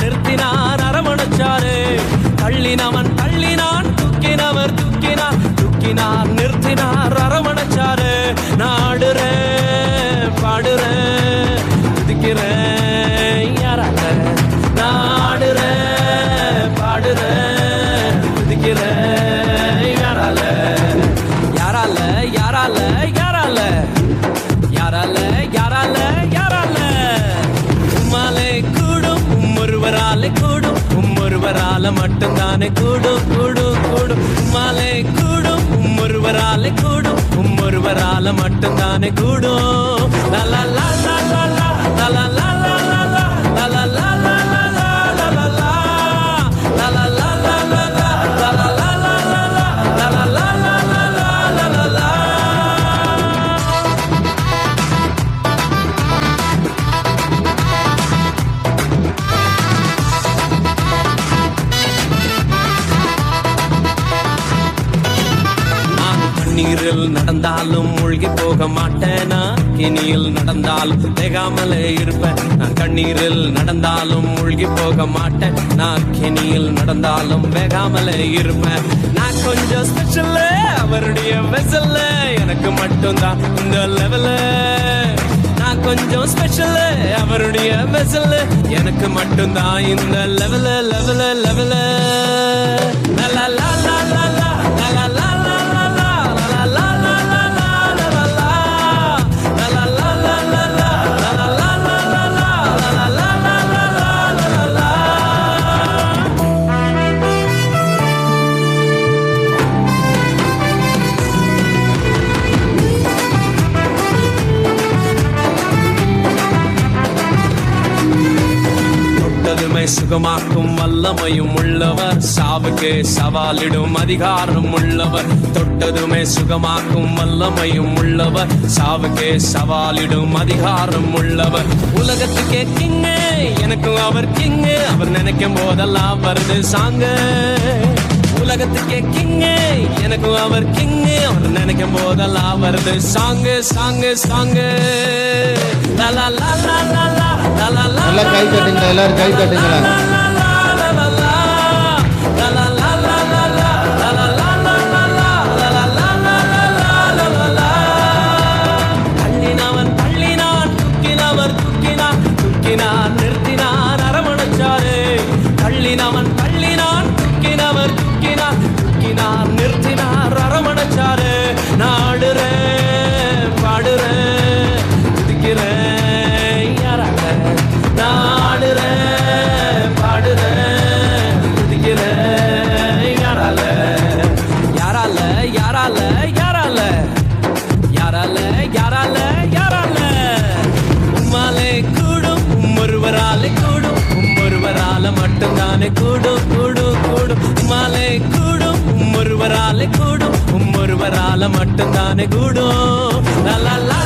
நிறுத்தினார் அரவணைச்சாரு. தள்ளினவன் தள்ளினான், தூக்கினவர் தூக்கினார், தூக்கினார் நிறுத்தினார் அரவணைச்சாரு. நாடுறேன் பாடுறேன் துதிக்கிறேன் யாரால, நாடுறேன் பாடுறேன் துதிக்கிறேன் யாரால, யாரால யாரால யாரால யாரால யாரால யாரால. உம்மாலே கூடும், ஒருவராலே கூடும், ஒருவரால மட்டும்தானே கூடும் கூடும் கூடும். உம்மாலே கூடும், ஒருவராலே கூடும், ஒருவரால மட்டும்தானே கூடும். லலா லா லா லா லா லலா லா லா லா லா லலா லா லா லா லா லலா லா லலா லா லா லா லா லலா லா லா லா லலா லா லா லா லலா லா. நீரில் நடந்தாலும் மூழ்கி போக மாட்டேனா, கிணியில் நடந்தாலும் வேகாமலே இருப்பேன். நான் கண்ணீரில் நடந்தாலும் மூழ்கி போக மாட்டேன், நான் கிணியில் நடந்தாலும் வேகாமலே இருப்பேன். நான் கொஞ்சம் ஸ்பெஷல், அவருடைய வெசல்ல எனக்கு மட்டும்தான் இந்த லெவல. நான் கொஞ்சம் ஸ்பெஷல், அவருடைய வெசல்ல எனக்கு மட்டும்தான் இந்த லெவல லெவல லெவல. லா லா லா லா லா லா லா. சுகமாக்கும் வல்லமையும் உள்ளவர், சாவுக்கு சவாலிடும் அதிகாரம் உள்ளவர். தொட்டதுமே சுகமாக்கும் வல்லமையும் உள்ளவர், சாவுக்கு சவாலிடும் அதிகாரம் உள்ளவர். உலகத்துக்கே கிங்கு, எனக்கும் அவர் கிங்கு, அவர் நினைக்கும் போதெல்லாம் வருது சாங்க. உலகத்துக்கே கிங்கு, எனக்கும் அவர் கிங்கு, அவர் நினைக்கும் போதெல்லாம் வருது சாங்கு சாங்கு சாங்கு. லலா லா லா லா லா லலா லா. எல்லாரும் கை தட்டுங்க, எல்லாரும் கை தட்டுங்களா. நிறுத்தினார் அரவணைச்சாரு. தள்ளினவன் தள்ளினான், தூக்கினவர் தூக்கினார், தூக்கினார் நிறுத்தினார் அரவணைச்சாரு. நாடுறேன் பாடுறேன் துதிக்கிறேன் யாரால, நாடுறேன் பாடுறேன் துதிக்கிறேன் யாரால, யாரால யாரால யாரால யாரால யாரால யாரால. உம்மாலே கூடும், ஒருவராலே கூடும், ஒருவரால மட்டும்தானே கூடும் கூடும் கூடும். உம்மாலே கூடும், ஒருவராலே கூடும், ஒருவரால மட்டும்தானே கூடும். லா லா லா.